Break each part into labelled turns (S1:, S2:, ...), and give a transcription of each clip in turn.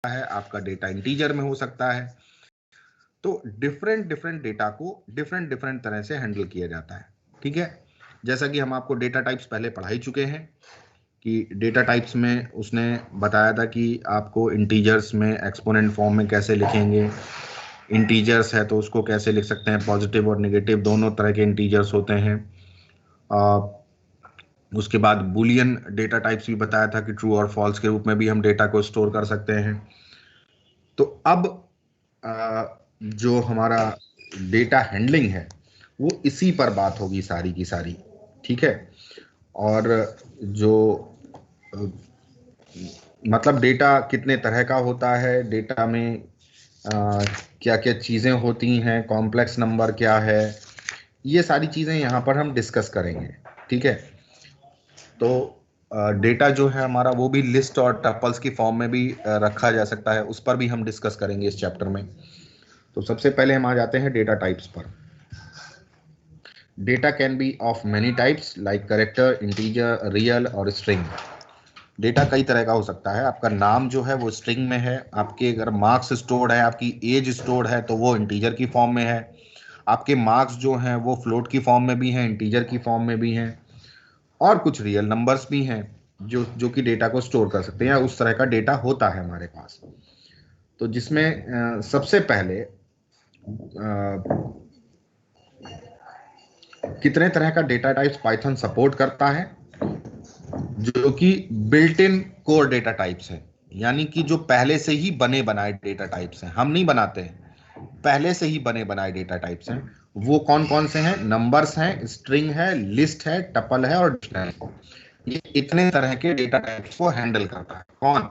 S1: है, आपका data integer में हो सकता है। तो डिफरेंट डिफरेंट डेटा को डिफरेंट डिफरेंट तरह से हैंडल किया जाता है। ठीक है, जैसा कि हम आपको डेटा टाइप्स पहले पढ़ा ही चुके हैं कि डेटा टाइप्स में उसने बताया था कि आपको इंटीजर्स में एक्सपोनेंट फॉर्म में कैसे लिखेंगे, इंटीजर्स है तो उसको कैसे लिख सकते हैं, पॉजिटिव और नेगेटिव दोनों तरह के इंटीजर्स होते हैं। उसके बाद बुलियन डेटा टाइप्स भी बताया था कि ट्रू और फॉल्स के रूप में भी हम डेटा को स्टोर कर सकते हैं। तो अब जो हमारा डेटा हैंडलिंग है वो इसी पर बात होगी सारी की सारी। ठीक है, और जो मतलब डेटा कितने तरह का होता है, डेटा में क्या क्या चीज़ें होती हैं, कॉम्प्लेक्स नंबर क्या है, ये सारी चीज़ें यहाँ पर हम डिस्कस करेंगे। ठीक है, तो डेटा जो है हमारा वो भी लिस्ट और टपल्स की फॉर्म में भी रखा जा सकता है, उस पर भी हम डिस्कस करेंगे इस चैप्टर में। तो सबसे पहले हम आ जाते हैं डेटा टाइप्स पर। Data can be of many types like character, integer, real और स्ट्रिंग। डेटा कई तरह का हो सकता है। आपका नाम जो है वो स्ट्रिंग में है, आपके अगर मार्क्स स्टोर्ड है, आपकी एज स्टोर्ड है तो वो इंटीजर की फॉर्म में है, आपके मार्क्स जो हैं वो फ्लोट की फॉर्म में भी हैं, इंटीजर की फॉर्म में भी हैं, और कुछ रियल नंबर्स भी हैं जो कि डेटा को स्टोर कर सकते हैं, या उस तरह का डेटा होता है हमारे पास। तो जिसमें सबसे पहले कितने तरह का डेटा टाइप्स पाइथन सपोर्ट करता है, जो कि built in core data types है, यानी कि जो पहले से ही बने बनाए डेटा टाइप्स हैं, हम नहीं बनाते हैं, पहले से ही बने बनाए डेटा टाइप्स हैं। वो कौन कौन से हैं? नंबर्स हैं, स्ट्रिंग है, लिस्ट है, टपल है और डिक्शनरी। ये इतने तरह के डेटा टाइप्स को हैंडल करता है कौन?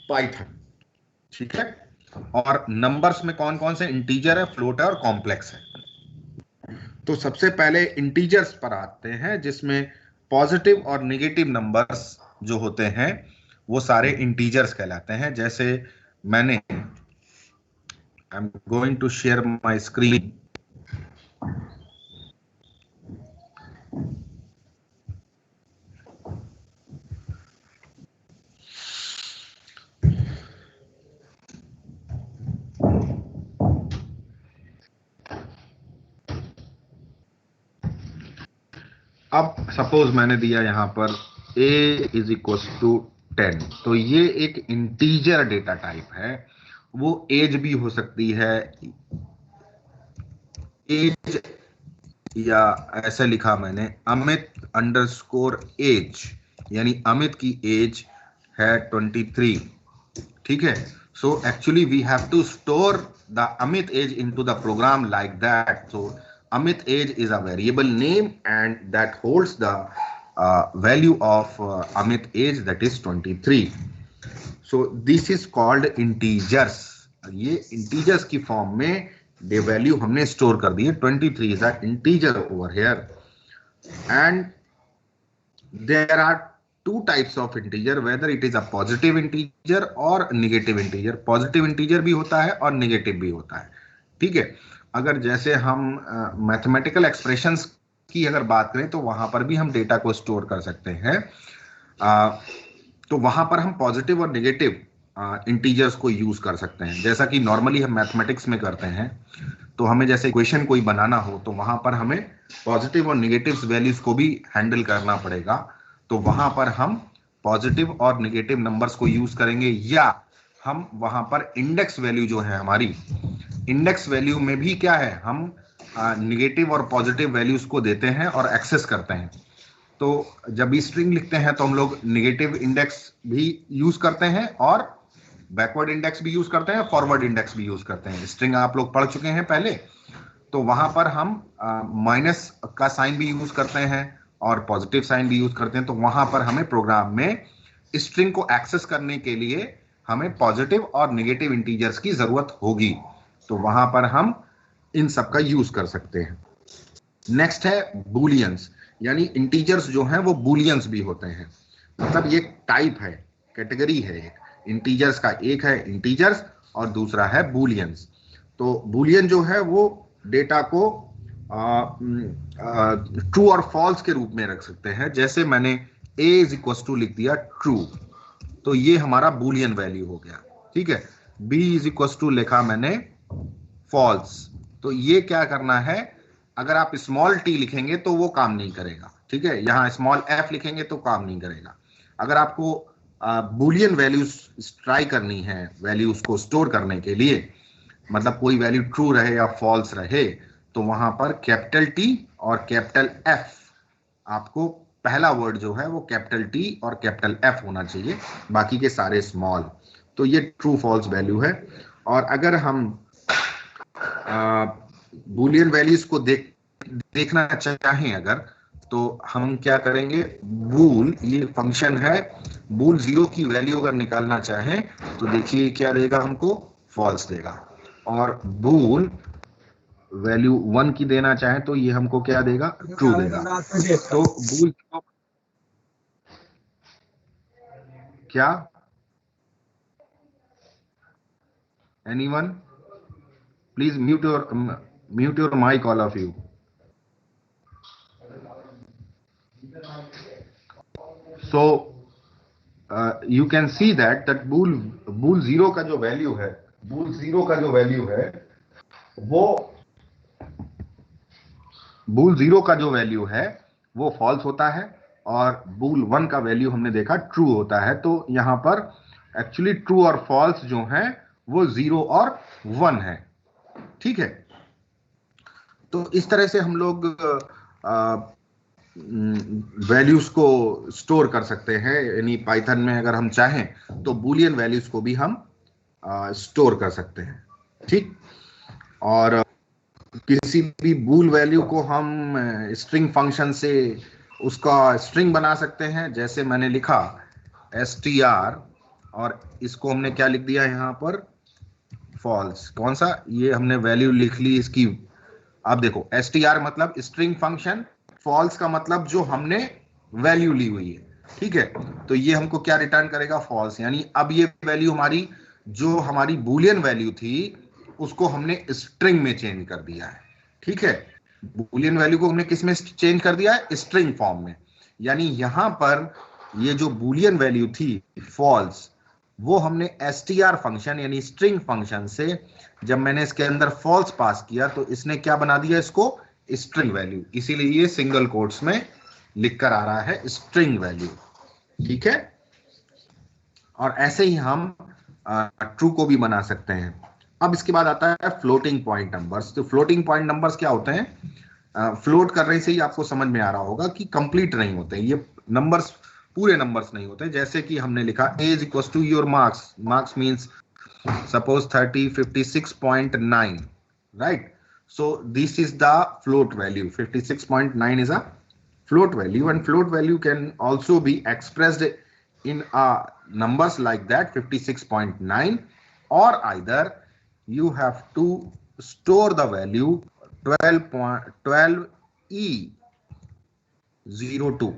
S1: पाइथन। ठीक है, और नंबर्स में कौन कौन से? इंटीजर है, फ्लोट है और कॉम्प्लेक्स है। तो सबसे पहले इंटीजर्स पर आते हैं, जिसमें पॉजिटिव और नेगेटिव नंबर्स जो होते हैं वो सारे इंटीजर्स कहलाते हैं। जैसे मैंने I am going to share my screen. अब सपोज मैंने दिया यहां पर a इज इक्वल टू 10, तो ये एक इंटीजर डेटा टाइप है। वो एज भी हो सकती है, एज, या ऐसे लिखा मैंने अमित अंडरस्कोर एज, यानी अमित की एज है 23। ठीक है, so actually we have to store the Amit age into the program like that. So Amit age is a variable name and that holds the value of Amit age, that is 23. So this is called integers. ये integers की form में ये value हमने store कर दी है। 23 is an integer over here, and there are two types of integer, whether it is a positive integer or negative integer. Positive integer भी होता है और नेगेटिव भी होता है। ठीक है, अगर जैसे हम मैथमेटिकल एक्सप्रेशंस की अगर बात करें तो वहां पर भी हम डेटा को स्टोर कर सकते हैं। तो वहां पर हम पॉजिटिव और नेगेटिव इंटीजर्स को यूज कर सकते हैं, जैसा कि नॉर्मली हम मैथमेटिक्स में करते हैं। तो हमें जैसे इक्वेशन कोई बनाना हो तो वहां पर हमें पॉजिटिव और नेगेटिव वैल्यूज को भी हैंडल करना पड़ेगा। तो वहां पर हम पॉजिटिव और नेगेटिव नंबर्स को यूज करेंगे, या हम वहां पर इंडेक्स वैल्यू जो है हमारी, इंडेक्स वैल्यू में भी क्या है, हम नेगेटिव और पॉजिटिव वैल्यूज को देते हैं और एक्सेस करते हैं। तो जब भी स्ट्रिंग लिखते हैं तो हम लोग नेगेटिव इंडेक्स भी यूज करते हैं और बैकवर्ड इंडेक्स भी यूज करते हैं, फॉरवर्ड इंडेक्स भी यूज करते हैं। स्ट्रिंग आप लोग पढ़ चुके हैं पहले, तो वहां पर हम माइनस का साइन भी यूज करते हैं और पॉजिटिव साइन भी यूज करते हैं। तो वहां पर हमें प्रोग्राम में स्ट्रिंग को एक्सेस करने के लिए हमें पॉजिटिव और नेगेटिव इंटीजर्स की जरूरत होगी, तो वहां पर हम इन सब का यूज कर सकते हैं। नेक्स्ट है बूलियंस, यानी इंटीजर्स जो हैं वो बूलियंस भी होते हैं। मतलब ये टाइप है, कैटेगरी है। एक इंटीजर्स का एक है इंटीजर्स और दूसरा है बूलियंस। तो बूलियन जो है वो डेटा को ट्रू और फॉल्स के रूप में रख सकते हैं। जैसे मैंने a इज इक्वल टू लिख दिया ट्रू, तो ये हमारा बूलियन वैल्यू हो गया। ठीक है, b इज इक्वल टू लिखा मैंने फॉल्स। तो ये क्या करना है, अगर आप स्मॉल t लिखेंगे तो वो काम नहीं करेगा। ठीक है, यहां स्मॉल f लिखेंगे तो काम नहीं करेगा। अगर आपको बूलियन वैल्यूज ट्राई करनी है, वैल्यूज को स्टोर करने के लिए, मतलब कोई वैल्यू ट्रू रहे या फॉल्स रहे, तो वहां पर कैपिटल T और कैपिटल F, आपको पहला वर्ड जो है वो कैपिटल T और कैपिटल F होना चाहिए, बाकी के सारे स्मॉल। तो ये ट्रू फॉल्स वैल्यू है। और अगर हम बूलियन वैल्यूज को देखना चाहें अगर, तो हम क्या करेंगे, बूल, ये फंक्शन है, बूल 0 की वैल्यू अगर निकालना चाहें तो देखिए क्या देगा, हमको फॉल्स देगा। और बूल वैल्यू 1 की देना चाहें तो ये हमको क्या देगा, ट्रू देगा। तो बूल क्या, anyone please mute your mic all of you. So you can see that bool 0 का जो वैल्यू है, bool 0 का जो वैल्यू है वो, bool 0 का जो वैल्यू है वो फॉल्स होता है, और bool 1 का वैल्यू हमने देखा ट्रू होता है। तो यहां पर एक्चुअली ट्रू और फॉल्स जो है वो 0 और 1 है। ठीक है, तो इस तरह से हम लोग वैल्यूज को स्टोर कर सकते हैं। यानी पाइथन में अगर हम चाहें तो बूलियन वैल्यूज को भी हम स्टोर कर सकते हैं। ठीक, और किसी भी बूल वैल्यू को हम स्ट्रिंग फंक्शन से उसका स्ट्रिंग बना सकते हैं। जैसे मैंने लिखा str, और इसको हमने क्या लिख दिया यहाँ पर, फॉल्स। कौन सा, ये हमने वैल्यू लिख ली इसकी। अब देखो str मतलब स्ट्रिंग फंक्शन, फॉल्स का मतलब जो हमने वैल्यू ली हुई है। ठीक है, तो ये हमको क्या रिटर्न करेगा, फॉल्स। यानी अब ये वैल्यू हमारी, जो हमारी बूलियन वैल्यू थी उसको हमने स्ट्रिंग में चेंज कर दिया है। ठीक है, बूलियन वैल्यू को हमने किस में चेंज कर दिया है, स्ट्रिंग फॉर्म में। यानी यहां पर ये जो बूलियन वैल्यू थी फॉल्स, वो हमने str फंक्शन यानी स्ट्रिंग फंक्शन से जब मैंने इसके अंदर फॉल्स पास किया तो इसने क्या बना दिया, इसको स्ट्रिंग वैल्यू। इसीलिए ये सिंगल कोट्स में लिखकर आ रहा है स्ट्रिंग वैल्यू। ठीक है, और ऐसे ही हम ट्रू को भी बना सकते हैं। अब इसके बाद आता है फ्लोटिंग पॉइंट नंबर्स। तो फ्लोटिंग पॉइंट नंबर्स क्या होते हैं, फ्लोट करने से ही आपको समझ में आ रहा होगा कि कंप्लीट नहीं होते ये नंबर्स, पूरे नंबर्स नहीं होते। जैसे कि हमने लिखा a is equal to your marks, marks means suppose 30 56.9, right. so this is the float value, 56.9 is a float value, and float value can also be expressed in numbers like that 56.9, or either you have to store the value 12e02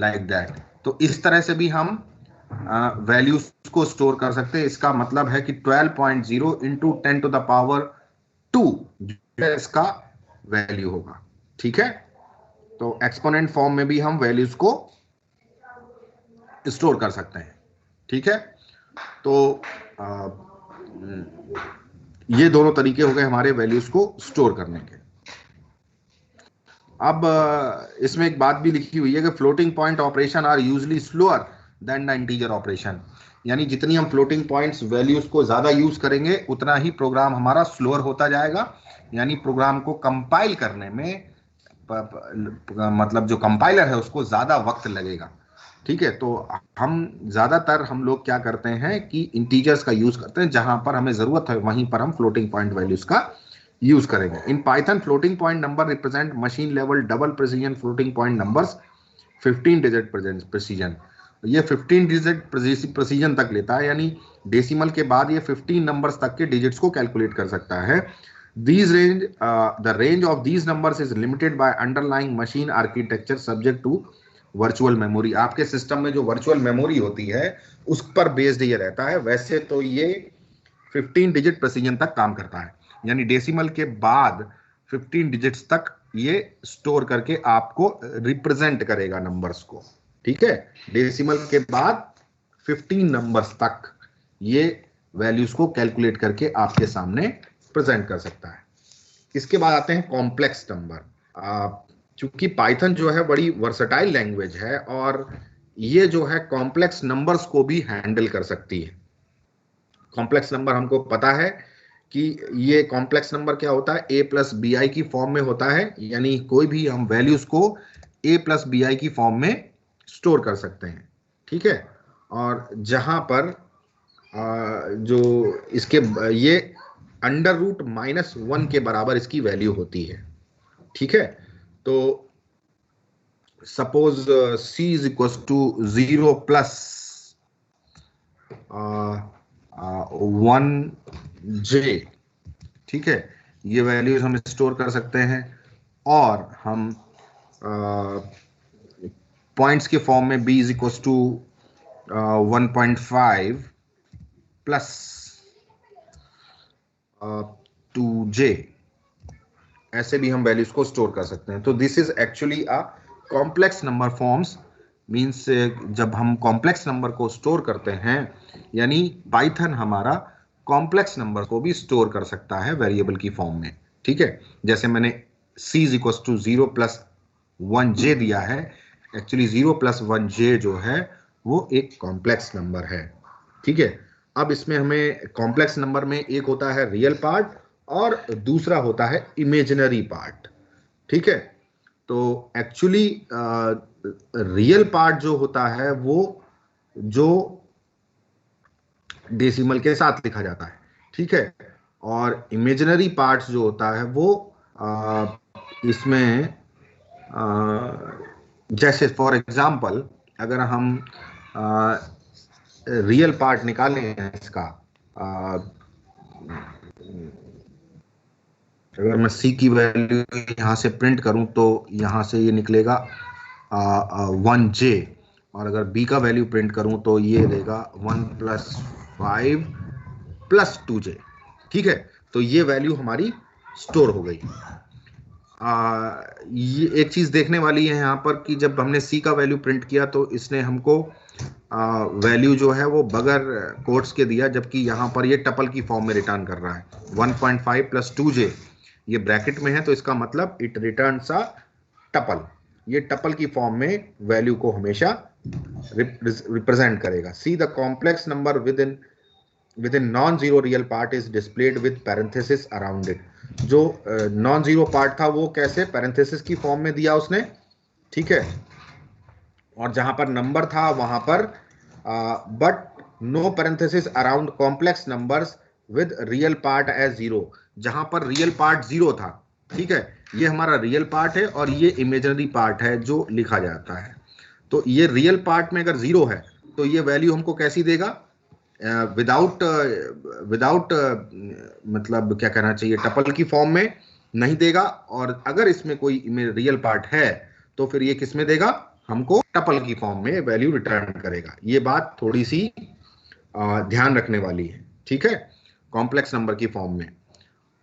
S1: like that। तो इस तरह से भी हम values को store कर सकते हैं। इसका मतलब है कि 12.0 इंटू 10 टू द पावर 2 इसका वैल्यू होगा। ठीक है, तो एक्सपोनेंट फॉर्म में भी हम वैल्यूज को स्टोर कर सकते हैं। ठीक है, तो ये दोनों तरीके हो गए हमारे वैल्यूज को स्टोर करने के। अब इसमें एक बात भी लिखी हुई है कि floating point operation are usually slower than the integer operation. यानी जितनी हम फ्लोटिंग पॉइंट्स वैल्यूज को ज्यादा यूज करेंगे उतना ही प्रोग्राम हमारा स्लोअर होता जाएगा। यानी प्रोग्राम को कंपाइल करने में मतलब जो कंपाइलर है उसको ज्यादा वक्त लगेगा। ठीक है, तो ज्यादातर हम लोग क्या करते हैं कि इंटीजर्स का यूज करते हैं, जहां पर हमें जरूरत है वहीं पर हम फ्लोटिंग पॉइंट वैल्यूज का यूज करेंगे। In Python floating point number represent machine level double precision floating point numbers 15 digit precision. ये 15 डिजिट प्रिसीजन तक लेता है, यानी डेसिमल के बाद ये 15 नंबर्स तक के डिजिट्स को कैलकुलेट कर सकता है। The range of these numbers is limited by underlying machine architecture subject to virtual memory. आपके सिस्टम में जो वर्चुअल मेमोरी होती है उस पर बेस्ड ये रहता है। वैसे तो ये 15 डिजिट प्रिसीजन तक काम करता है, यानी डेसिमल के बाद 15 डिजिट्स तक ये स्टोर करके आपको रिप्रेजेंट करेगा नंबर्स को। ठीक है, डेसिमल के बाद 15 नंबर्स तक ये वैल्यूज को कैलकुलेट करके आपके सामने प्रेजेंट कर सकता है। इसके बाद आते हैं कॉम्प्लेक्स नंबर। चूंकि पाइथन जो है बड़ी वर्सटाइल लैंग्वेज है और ये जो है कॉम्प्लेक्स नंबर्स को भी हैंडल कर सकती है। कॉम्प्लेक्स नंबर हमको पता है कि ये कॉम्प्लेक्स नंबर क्या होता है, ए प्लस बी आई की फॉर्म में होता है, यानी कोई भी हम वैल्यूज को ए प्लस बी आई की फॉर्म में स्टोर कर सकते हैं। ठीक है, और जहां पर जो इसके ये अंडर रूट -1 के बराबर इसकी वैल्यू होती है। ठीक है, तो suppose c is equal to 0 plus 1j। ठीक है, ये वैल्यूज हम स्टोर कर सकते हैं और हम पॉइंट्स के फॉर्म में b is equal to 1.5 plus 2j, ऐसे भी हम वैल्यूज को स्टोर कर सकते हैं। तो this is actually a complex number forms, means जब हम कॉम्प्लेक्स नंबर को स्टोर करते हैं, यानी पाइथन हमारा कॉम्प्लेक्स नंबर को भी स्टोर कर सकता है वेरिएबल की फॉर्म में। ठीक है, जैसे मैंने c is equal to 0 plus 1j दिया है, एक्चुअली 0 प्लस 1j जो है वो एक कॉम्प्लेक्स नंबर है। ठीक है, अब इसमें हमें कॉम्प्लेक्स नंबर में एक होता है रियल पार्ट और दूसरा होता है इमेजिनरी पार्ट। ठीक है, तो एक्चुअली रियल पार्ट जो होता है वो जो डेसिमल के साथ लिखा जाता है। ठीक है, और इमेजिनरी पार्ट्स जो होता है वो इसमें जैसे फॉर एग्जांपल अगर हम रियल पार्ट निकालें इसका, अगर मैं c की वैल्यू यहां से प्रिंट करूं तो यहां से ये निकलेगा 1j, और अगर b का वैल्यू प्रिंट करूं तो ये देगा 1 प्लस 5 प्लस 2j। ठीक है, तो ये वैल्यू हमारी स्टोर हो गई। ये एक चीज देखने वाली है यहाँ पर कि जब हमने c का वैल्यू प्रिंट किया तो इसने हमको वैल्यू जो है वो बगैर कोट्स के दिया, जबकि यहाँ पर ये टपल की फॉर्म में रिटर्न कर रहा है। 1.5 प्लस 2j ये ब्रैकेट में है, तो इसका मतलब इट रिटर्न्स अ टपल। ये टपल की फॉर्म में वैल्यू को हमेशा रिप्रेजेंट करेगा। See the complex number with in non zero real part is displayed with parenthesis around it. जो नॉन जीरो पार्ट था वो कैसे, पैरेंथेसिस की फॉर्म में दिया उसने। ठीक है, और जहां पर नंबर था वहां पर but no parenthesis around complex numbers with real part as 0। जहां पर रियल पार्ट 0 था। ठीक है, ये हमारा रियल पार्ट है और ये इमेजिनरी पार्ट है जो लिखा जाता है। तो ये रियल पार्ट में अगर 0 है तो ये वैल्यू हमको कैसी देगा, विदाउट मतलब क्या कहना चाहिए, टपल की फॉर्म में नहीं देगा। और अगर इसमें कोई रियल पार्ट है तो फिर ये किस में देगा, हमको टपल की फॉर्म में वैल्यू रिटर्न करेगा। ये बात थोड़ी सी ध्यान रखने वाली है। ठीक है, कॉम्प्लेक्स नंबर की फॉर्म में।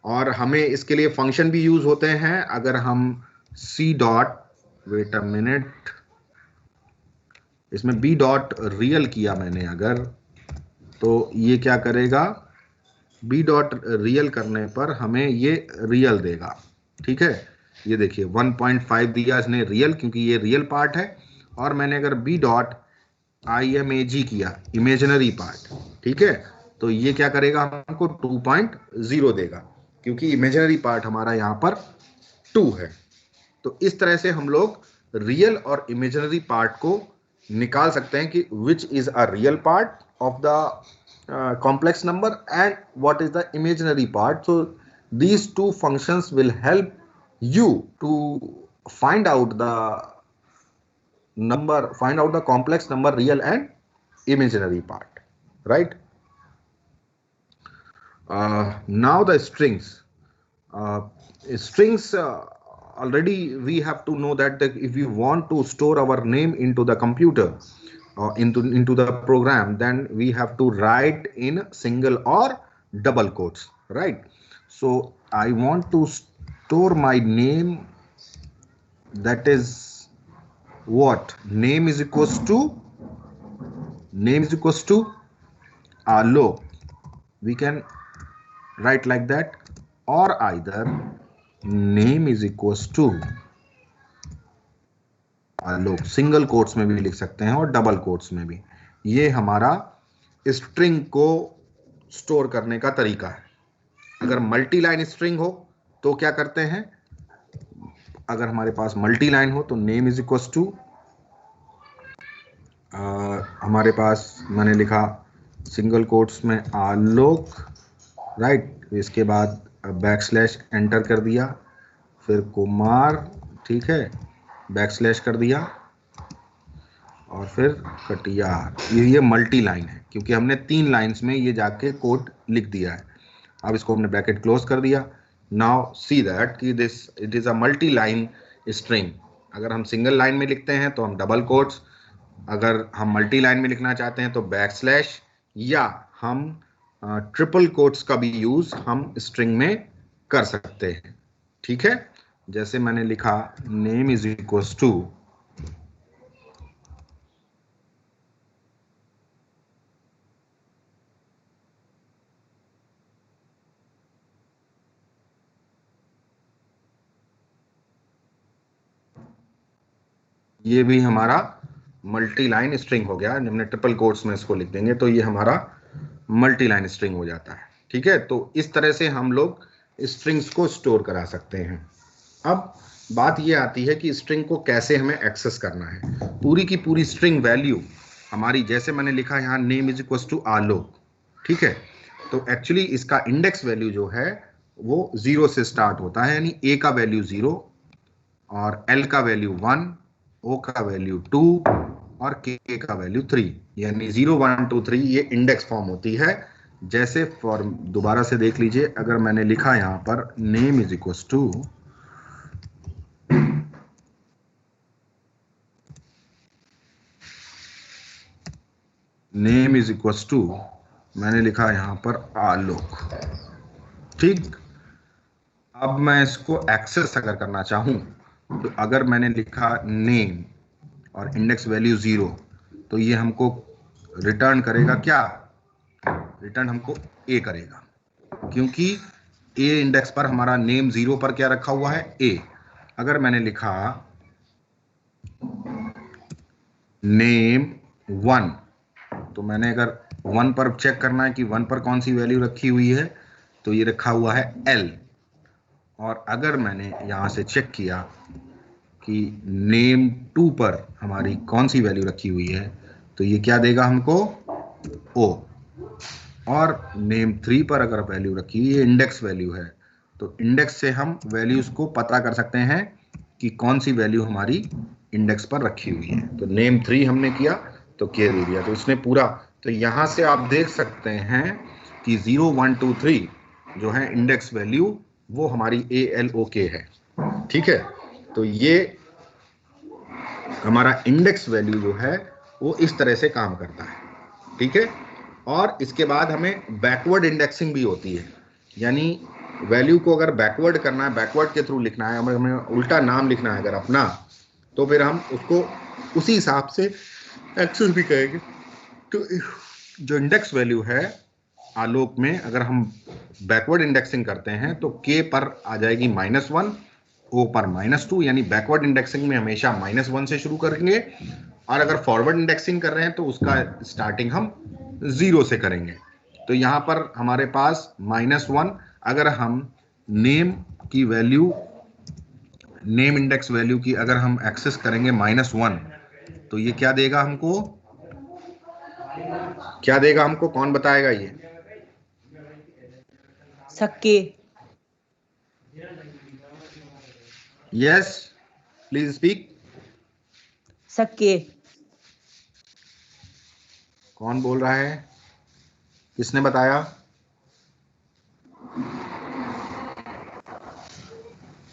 S1: और हमें इसके लिए फंक्शन भी यूज होते हैं। अगर हम c dot, wait a minute, इसमें b डॉट रियल किया मैंने अगर, तो ये क्या करेगा, b डॉट रियल करने पर हमें ये रियल देगा। ठीक है, ये देखिए 1.5 दिया इसने रियल, क्योंकि ये रियल पार्ट है। और मैंने अगर b डॉट imag किया, इमेजिनरी पार्ट, ठीक है, तो ये क्या करेगा, हमको 2.0 देगा, क्योंकि इमेजिनरी पार्ट हमारा यहाँ पर 2 है। तो इस तरह से हम लोग रियल और इमेजिनरी पार्ट को निकाल सकते हैं कि which is a real part of the complex number and what is the imaginary part. So these two functions will help you to find out the number, find out the complex number, real and imaginary part, right? Now the strings. Strings, already we have to know that if we want to store our name into the computer, into the program, then we have to write in single or double quotes, right? So I want to store my name, that is what, name is equals to name is equals to Alok. We can write like that, or either name is equals to Alok. Single quotes में भी लिख सकते हैं और double quotes में भी. ये हमारा स्ट्रिंग को स्टोर करने का तरीका है. अगर मल्टी लाइन स्ट्रिंग हो तो क्या करते हैं, अगर हमारे पास मल्टी लाइन हो तो नेम इज इक्वल्स टू, हमारे पास मैंने लिखा सिंगल कोट्स में आलोक, राइट. इसके बाद बैकस्लैश एंटर कर दिया, फिर कुमार, ठीक है, बैकस्लैश कर दिया, और फिर कटियार. ये मल्टी लाइन है क्योंकि हमने 3 लाइंस में ये जाके कोड लिख दिया है. अब इसको हमने ब्रैकेट क्लोज कर दिया. नाउ सी दैट कि this it is a multi line string. अगर हम सिंगल लाइन में लिखते हैं तो हम डबल कोट्स, अगर हम मल्टी लाइन में लिखना चाहते हैं तो बैकस्लैश, या हम ट्रिपल कोट्स का भी यूज हम स्ट्रिंग में कर सकते हैं. ठीक है, जैसे मैंने लिखा नेम इज इक्वल्स टू, ये भी हमारा मल्टी लाइन स्ट्रिंग हो गया. हमने ट्रिपल कोट्स में इसको लिख देंगे तो ये हमारा मल्टी लाइन स्ट्रिंग हो जाता है. ठीक है, तो इस तरह से हम लोग स्ट्रिंग्स को स्टोर करा सकते हैं. अब बात ये आती है कि स्ट्रिंग को कैसे हमें एक्सेस करना है. पूरी की पूरी स्ट्रिंग वैल्यू हमारी, जैसे मैंने लिखा यहाँ नेम इज इक्वल टू आलोक, ठीक है, तो एक्चुअली इसका इंडेक्स वैल्यू जो है वो 0 से स्टार्ट होता है, यानी ए का वैल्यू 0 और एल का वैल्यू 1, ओ का वैल्यू 2 और के का वैल्यू 3, यानी 0 1 2 3 ये इंडेक्स फॉर्म होती है. जैसे फॉर्म दोबारा से देख लीजिए, अगर मैंने लिखा यहां पर name is equal to, name is equal to, मैंने लिखा यहां पर आलोक. ठीक, अब मैं इसको एक्सेस अगर करना चाहूं तो अगर मैंने लिखा नेम और इंडेक्स वैल्यू 0, तो ये हमको रिटर्न करेगा क्या, रिटर्न हमको ए करेगा, क्योंकि ए इंडेक्स पर हमारा नेम 0 पर क्या रखा हुआ है, ए. अगर मैंने लिखा नेम 1, तो मैंने अगर 1 पर चेक करना है कि 1 पर कौन सी वैल्यू रखी हुई है, तो ये रखा हुआ है एल. और अगर मैंने यहां से चेक किया कि नेम 2 पर हमारी कौन सी वैल्यू रखी हुई है, तो ये क्या देगा हमको, ओ. और नेम 3 पर अगर वैल्यू रखी हुई है, इंडेक्स वैल्यू है, तो इंडेक्स से हम वैल्यूज को पता कर सकते हैं कि कौन सी वैल्यू हमारी इंडेक्स पर रखी हुई है. तो नेम 3 हमने किया तो के दे दिया, तो इसने पूरा. तो यहां से आप देख सकते हैं कि 0 1 2 3 जो है इंडेक्स वैल्यू, वो हमारी ALOK है. ठीक है, तो ये हमारा इंडेक्स वैल्यू जो है वो इस तरह से काम करता है. ठीक है, और इसके बाद हमें बैकवर्ड इंडेक्सिंग भी होती है, यानी वैल्यू को अगर बैकवर्ड करना है, बैकवर्ड के थ्रू लिखना है, हमें उल्टा नाम लिखना है अगर अपना, तो फिर हम उसको उसी हिसाब से एक्सेस भी करेंगे. तो जो इंडेक्स वैल्यू है आलोक में, अगर हम बैकवर्ड इंडेक्सिंग करते हैं तो के पर आ जाएगी -1, ओ पर -2, यानी बैकवर्ड इंडेक्सिंग में हमेशा -1 से शुरू करेंगे, और अगर फॉरवर्ड इंडेक्सिंग कर रहे हैं तो उसका स्टार्टिंग हम 0 से करेंगे. तो यहां पर हमारे पास -1, अगर हम नेम की वैल्यू, नेम इंडेक्स वैल्यू की अगर हम एक्सेस करेंगे -1, तो ये क्या देगा हमको, क्या देगा हमको, कौन बताएगा ये?
S2: सक्के.
S1: Yes, please speak.
S2: सक्के.
S1: कौन बोल रहा है, किसने बताया?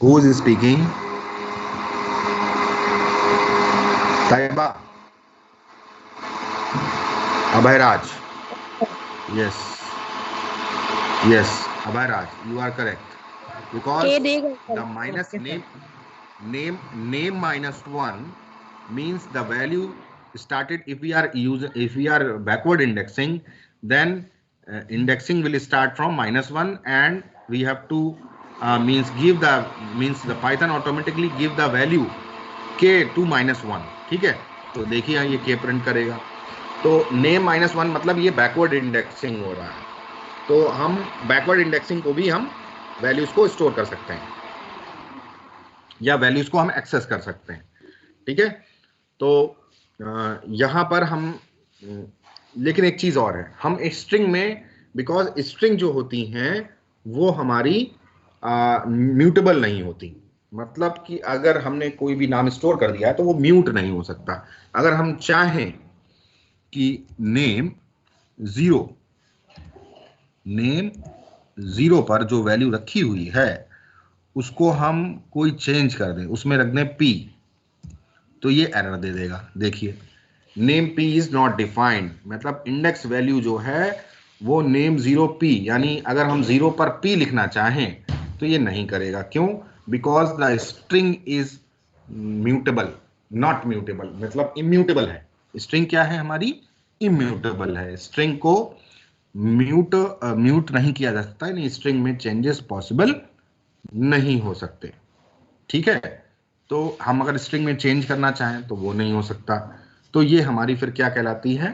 S1: Who is speaking? Taiba, Abhayraj. Yes, yes, Abhayraj, you are correct, because the minus name -1 means the value started, if we are backward indexing, then indexing will start from -1 and we have to means the Python automatically give the value k to -1. ठीक है, तो देखिए ये k print करेगा, तो name -1 मतलब ये backward indexing हो रहा है। तो हम बैकवर्ड इंडेक्सिंग को भी हम वैल्यूज को स्टोर कर सकते हैं या वैल्यूज को हम एक्सेस कर सकते हैं। ठीक है, तो यहां पर हम, लेकिन एक चीज और है, हम स्ट्रिंग में, बिकॉज स्ट्रिंग जो होती हैं वो हमारी म्यूटेबल नहीं होती, मतलब कि अगर हमने कोई भी नाम स्टोर कर दिया है तो वो म्यूट नहीं हो सकता। अगर हम चाहें कि नेम जीरो पर जो वैल्यू रखी हुई है उसको हम कोई चेंज कर दें, उसमें रख दें p, तो ये एरर दे देगा। देखिए, name p is not defined, मतलब इंडेक्स वैल्यू जो है वो नेम 0p, यानी अगर हम 0 पर p लिखना चाहें तो ये नहीं करेगा। क्यों? Because the string is mutable, not mutable, मतलब इम्यूटेबल है। स्ट्रिंग क्या है हमारी? इम्यूटेबल है। स्ट्रिंग को म्यूट नहीं किया जा सकता, यानी स्ट्रिंग में चेंजेस पॉसिबल नहीं हो सकते। ठीक है, तो हम अगर स्ट्रिंग में चेंज करना चाहें तो वो नहीं हो सकता। तो ये हमारी फिर क्या कहलाती है?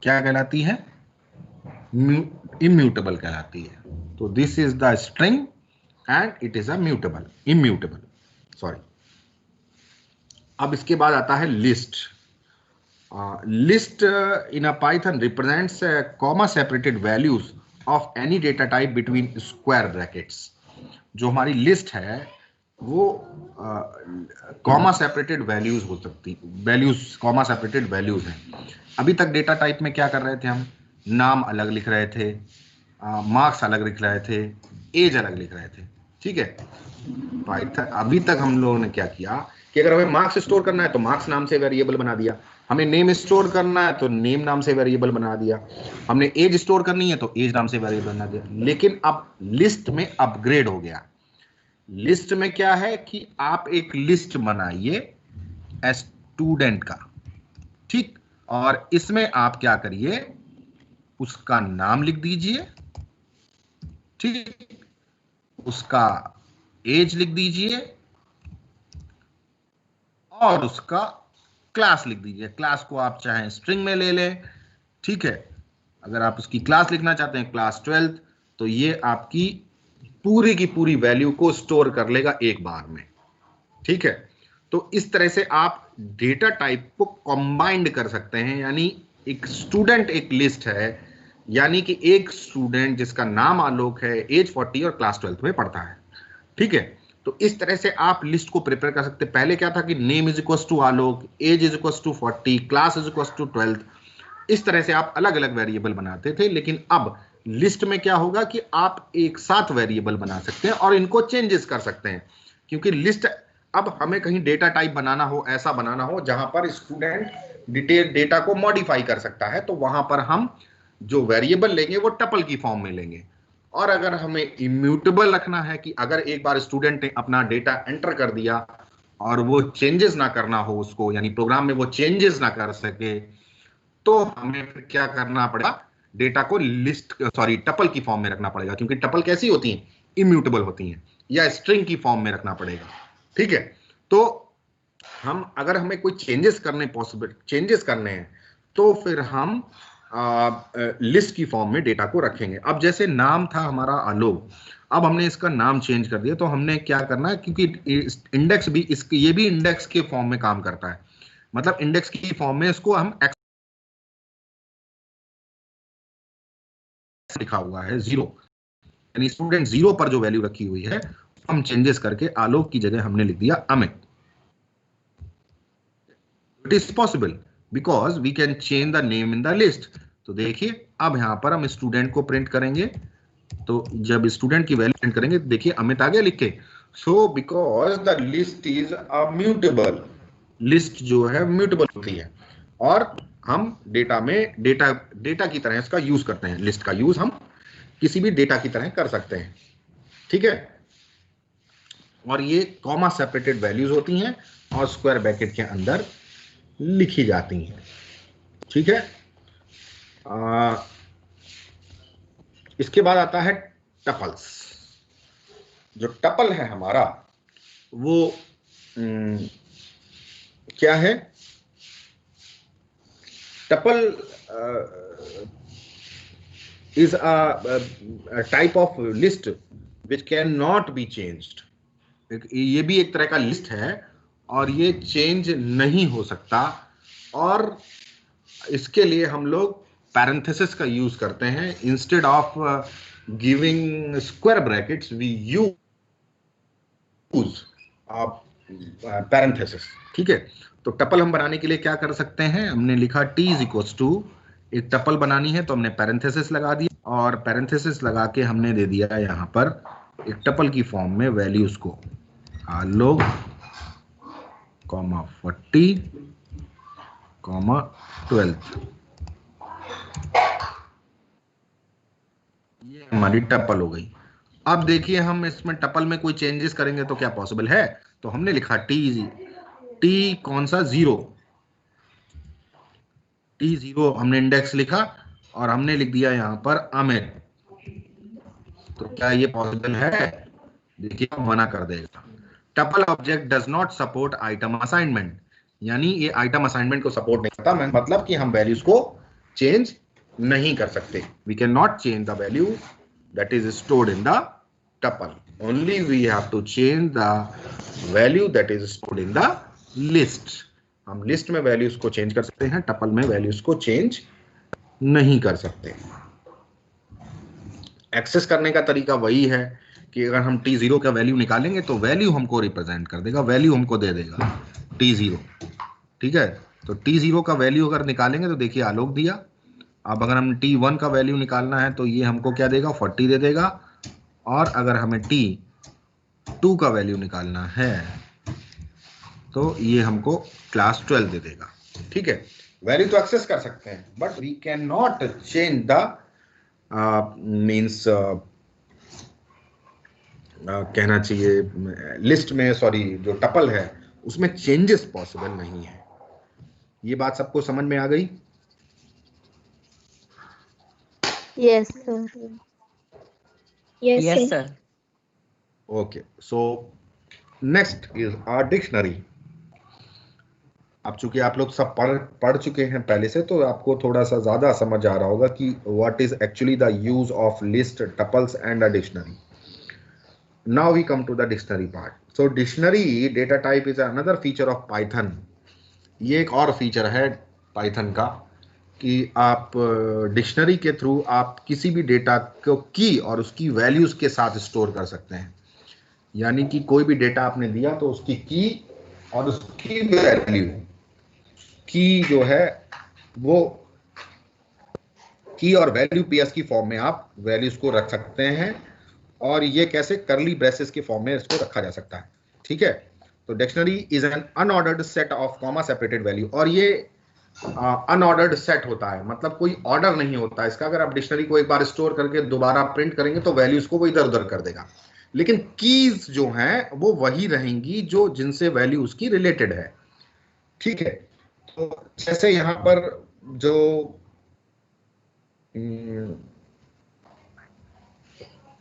S1: क्या कहलाती है? इम्यूटेबल कहलाती है। तो this is the string and it is a immutable, sorry. अब इसके बाद आता है list. List in a Python represents comma separated values of any data type between square brackets. जो हमारी लिस्ट है वो कॉमा सेपरेटेड वैल्यूज हो सकती, वैल्यूज कॉमा सेपरेटेड वैल्यूज हैं। अभी तक डेटा टाइप में क्या कर रहे थे हम? नाम अलग लिख रहे थे, मार्क्स अलग लिख रहे थे, एज अलग लिख रहे थे। ठीक है, पाइथन अभी तक हम लोगों ने क्या किया कि अगर हमें मार्क्स स्टोर करना है तो मार्क्स नाम से वेरिएबल बना दिया, हमें नेम स्टोर करना है तो नेम नाम से वेरिएबल बना दिया, हमने एज स्टोर करनी है तो एज नाम से वेरिएबल बना दिया। लेकिन अब लिस्ट में अपग्रेड हो गया। लिस्ट में क्या है कि आप एक लिस्ट बनाइए स्टूडेंट का, ठीक, और इसमें आप क्या करिए, उसका नाम लिख दीजिए, ठीक, उसका एज लिख दीजिए और उसका क्लास लिख दीजिए। क्लास को आप चाहें स्ट्रिंग में ले लें, ठीक है। अगर आप उसकी क्लास लिखना चाहते हैं क्लास 12, तो ये आपकी पूरी की पूरी वैल्यू को स्टोर कर लेगा एक बार में। ठीक है, तो इस तरह से आप डेटा टाइप को कंबाइंड कर सकते हैं। यानी एक स्टूडेंट एक लिस्ट है, यानी कि एक स्टूडेंट जिसका नाम आलोक है, एज 40 और क्लास 12 में पढ़ता है। ठीक है, तो इस तरह से आप लिस्ट को प्रिपेयर कर सकते हैं। पहले क्या था कि name is equal to Alok, age is equal to 40, class is equal to 12, इस तरह से आप अलग अलग वेरिएबल बनाते थे। लेकिन अब लिस्ट में क्या होगा कि आप एक साथ वेरिएबल बना सकते हैं और इनको चेंजेस कर सकते हैं, क्योंकि लिस्ट, अब हमें कहीं डेटा टाइप बनाना हो, ऐसा बनाना हो जहां पर स्टूडेंट डिटेल डेटा को मॉडिफाई कर सकता है, तो वहां पर हम जो वेरिएबल लेंगे वो टपल की फॉर्म में लेंगे। और अगर हमें इम्यूटेबल रखना है कि अगर एक बार स्टूडेंट ने अपना डेटा एंटर कर दिया और वो चेंजेस ना करना हो उसको, यानी प्रोग्राम में वो चेंजेस ना कर सके, तो हमें फिर क्या करना पड़ेगा? डेटा को टपल की फॉर्म में रखना पड़ेगा, क्योंकि टपल कैसी होती हैं? इम्यूटेबल होती हैं, या स्ट्रिंग की फॉर्म में रखना पड़ेगा। ठीक है, तो हम अगर हमें कोई चेंजेस करने हैं तो फिर हम लिस्ट की फॉर्म में डेटा को रखेंगे। अब जैसे नाम था हमारा आलोक, अब हमने इसका नाम चेंज कर दिया, तो हमने क्या करना है, क्योंकि इंडेक्स भी ये भी इंडेक्स के फॉर्म में काम करता है, मतलब इंडेक्स की फॉर्म में इसको हम लिखा हुआ है 0, यानी स्टूडेंट 0 पर जो वैल्यू रखी हुई है हम चेंजेस करके आलोक की जगह हमने लिख दिया Amit. It is possible because we can change the name in the list. तो देखिए, अब यहां पर हम स्टूडेंट को प्रिंट करेंगे, तो जब स्टूडेंट की वैल्यू प्रिंट करेंगे, देखिए अमित आ गया लिख के। So because the list is a mutable, list जो है म्यूटेबल होती है, और हम डेटा में डेटा की तरह इसका यूज करते हैं। लिस्ट का यूज हम किसी भी डेटा की तरह कर सकते हैं। ठीक है, और ये कॉमा सेपरेटेड वैल्यूज होती हैं और स्क्वायर ब्रैकेट के अंदर लिखी जाती हैं। ठीक है। इसके बाद आता है टपल्स। जो टपल है हमारा वो क्या है? Tuple is a type of list which cannot be changed. ये भी एक तरह का लिस्ट है और ये चेंज नहीं हो सकता, और इसके लिए हम लोग पैरेंथेसिस का यूज करते हैं। Instead of giving square brackets we use parenthesis. ठीक है। तो टपल हम बनाने के लिए क्या कर सकते हैं? हमने लिखा t इज इक्वल्स टू, एक टपल बनानी है तो हमने पैरेंथेसिस लगा दिया, और पैरेंथेसिस लगा के हमने दे दिया यहाँ पर एक टपल की फॉर्म में वैल्यूज को लोग कॉमा 40 कॉमा 12। ये हमारी टपल हो गई। अब देखिए हम इसमें टपल में कोई चेंजेस करेंगे तो क्या पॉसिबल है? तो हमने लिखा टी कौन सा? 0। T0 हमने इंडेक्स लिखा और हमने लिख दिया यहाँ पर अमित। तो क्या ये पॉसिबल है? देखिए मना कर देगा। Tuple object does not support item assignment, यानी ये आइटम असाइनमेंट को सपोर्ट नहीं करता। मतलब कि हम वैल्यूज को चेंज नहीं कर सकते। We can not change the value that is stored in the tuple, only we have to change the value that is stored in the list. हम लिस्ट में वैल्यूज को चेंज कर सकते हैं, टपल में वैल्यूज को चेंज नहीं कर सकते। एक्सेस करने का तरीका वही है कि अगर हम T0 का वैल्यू निकालेंगे तो वैल्यू हमको रिप्रेजेंट कर देगा, वैल्यू हमको दे देगा T0। ठीक है। तो T0 का वैल्यू अगर निकालेंगे तो देखिए आलोक दिया। अब अगर हम T1 का वैल्यू निकालना है तो ये हमको क्या देगा? 40 दे देगा। और अगर हमें T2 का वैल्यू निकालना है तो ये हमको क्लास 12 दे देगा। ठीक है। वैल्यू तो एक्सेस कर सकते हैं but we can not change the means कहना चाहिए लिस्ट में, सॉरी जो टपल है उसमें चेंजेस पॉसिबल नहीं है। ये बात सबको समझ में आ गई?
S3: Yes, sir.
S2: Yes, sir.
S1: Okay, so next is our dictionary. अब चूंकि आप लोग सब पढ़ चुके हैं पहले से, तो आपको थोड़ा सा ज्यादा समझ आ रहा होगा कि what is actually the use of list, tuples and a dictionary. Now we come to the dictionary part. So dictionary data type is another feature of Python. ये एक और फीचर है पाइथन का कि आप डिक्शनरी के थ्रू आप किसी भी डेटा को की और उसकी वैल्यूज के साथ स्टोर कर सकते हैं। यानी कि कोई भी डेटा आपने दिया तो उसकी की और उसकी वैल्यू, की जो है वो की और वैल्यू पीएस की फॉर्म में आप वैल्यूज को रख सकते हैं, और ये कैसे? करली ब्रेसेस के फॉर्म में इसको रखा जा सकता है। ठीक है। तो dictionary is an unordered set of comma separated value, और ये अनऑर्डर्ड सेट होता है, मतलब कोई ऑर्डर नहीं होता है इसका। अगर आप डिक्शनरी को एक बार स्टोर करके दोबारा प्रिंट करेंगे तो वैल्यूज को वो इधर उधर कर देगा, लेकिन कीज जो हैं वो वही रहेंगी जो जिनसे वैल्यू उसकी रिलेटेड है। ठीक है। तो जैसे यहां पर जो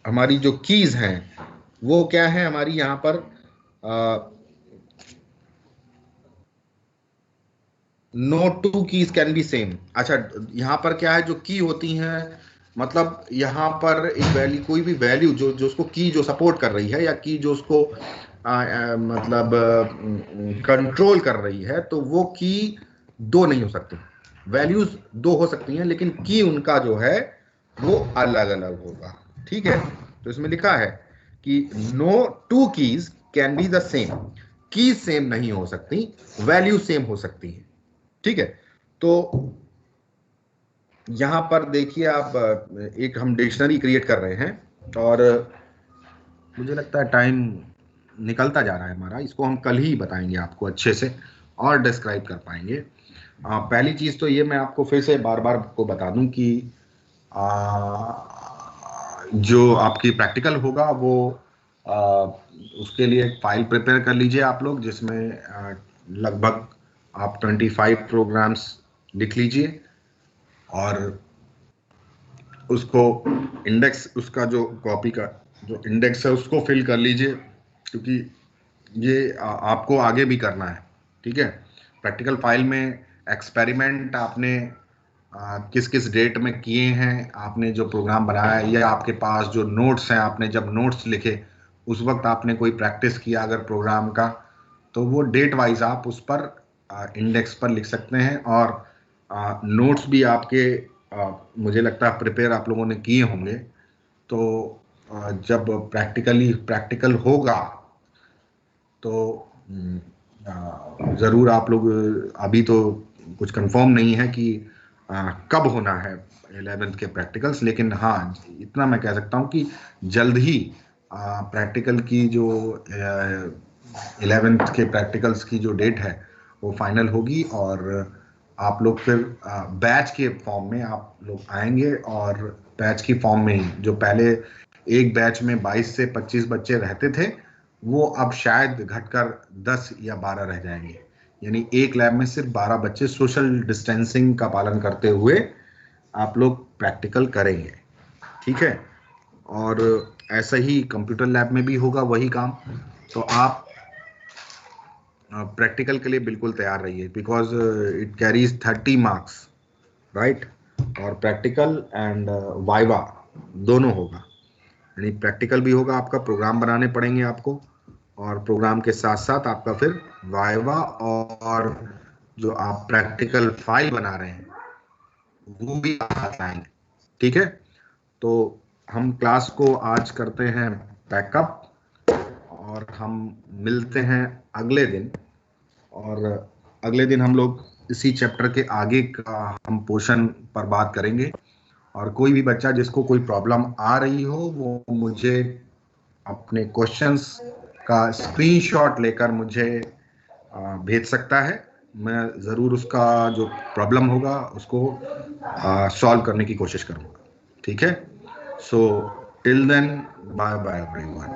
S1: हमारी जो कीज हैं वो क्या है हमारी यहां पर no two keys can be same. अच्छा, यहां पर क्या है? जो की होती हैं, मतलब यहां पर एक वैल्यू, कोई भी वैल्यू जो जो उसको की जो सपोर्ट कर रही है या की जो उसको मतलब कंट्रोल कर रही है, तो वो की दो नहीं हो सकती। वैल्यूज दो हो सकती हैं लेकिन की उनका जो है वो अलग अलग होगा। ठीक है। तो इसमें लिखा है कि no two keys can be the same. Keys same नहीं हो सकती, वैल्यू सेम हो सकती है। ठीक है। तो यहां पर देखिए आप, एक हम डिक्शनरी क्रिएट कर रहे हैं और मुझे लगता है टाइम निकलता जा रहा है हमारा। इसको हम कल ही बताएंगे आपको अच्छे से और डिस्क्राइब कर पाएंगे। पहली चीज तो ये मैं आपको फिर से बार बार को बता दूं कि जो आपकी प्रैक्टिकल होगा वो उसके लिए एक फाइल प्रिपेयर कर लीजिए आप लोग, जिसमें लगभग आप 25 प्रोग्राम्स लिख लीजिए और उसको इंडेक्स, उसका जो कॉपी का जो इंडेक्स है उसको फिल कर लीजिए, क्योंकि ये आपको आगे भी करना है। ठीक है, प्रैक्टिकल फाइल में एक्सपेरिमेंट आपने किस किस डेट में किए हैं, आपने जो प्रोग्राम बनाया है, या आपके पास जो नोट्स हैं, आपने जब नोट्स लिखे उस वक्त आपने कोई प्रैक्टिस किया अगर प्रोग्राम का, तो वो डेट वाइज आप उस पर इंडेक्स पर लिख सकते हैं। और नोट्स भी आपके मुझे लगता है प्रिपेयर आप लोगों ने किए होंगे। तो जब प्रैक्टिकल होगा तो ज़रूर आप लोग, अभी तो कुछ कंफर्म नहीं है कि कब होना है 11th के प्रैक्टिकल्स, लेकिन हाँ इतना मैं कह सकता हूँ कि जल्द ही प्रैक्टिकल की जो 11th के प्रैक्टिकल्स की जो डेट है वो फाइनल होगी, और आप लोग फिर बैच के फॉर्म में आप लोग आएंगे, और बैच की फॉर्म में ही जो पहले एक बैच में 22 से 25 बच्चे रहते थे वो अब शायद घटकर 10 या 12 रह जाएंगे। यानी एक लैब में सिर्फ 12 बच्चे सोशल डिस्टेंसिंग का पालन करते हुए आप लोग प्रैक्टिकल करेंगे। ठीक है, और ऐसा ही कंप्यूटर लैब में भी होगा वही काम। तो आप प्रैक्टिकल के लिए बिल्कुल तैयार रहिए, because it carries 30 marks, right. और प्रैक्टिकल एंड वाइवा दोनों होगा, यानी प्रैक्टिकल भी होगा, आपका प्रोग्राम बनाने पड़ेंगे आपको, और प्रोग्राम के साथ साथ आपका फिर वाइवा, और जो आप प्रैक्टिकल फाइल बना रहे हैं वो भी आप आएंगे। ठीक है, तो हम क्लास को आज करते हैं पैकअप, और हम मिलते हैं अगले दिन। और अगले दिन हम लोग इसी चैप्टर के आगे का हम पोर्शन पर बात करेंगे। और कोई भी बच्चा जिसको कोई प्रॉब्लम आ रही हो वो मुझे अपने क्वेश्चंस का स्क्रीनशॉट लेकर मुझे भेज सकता है। मैं ज़रूर उसका जो प्रॉब्लम होगा उसको सॉल्व करने की कोशिश करूँगा। ठीक है, so till then bye bye everyone.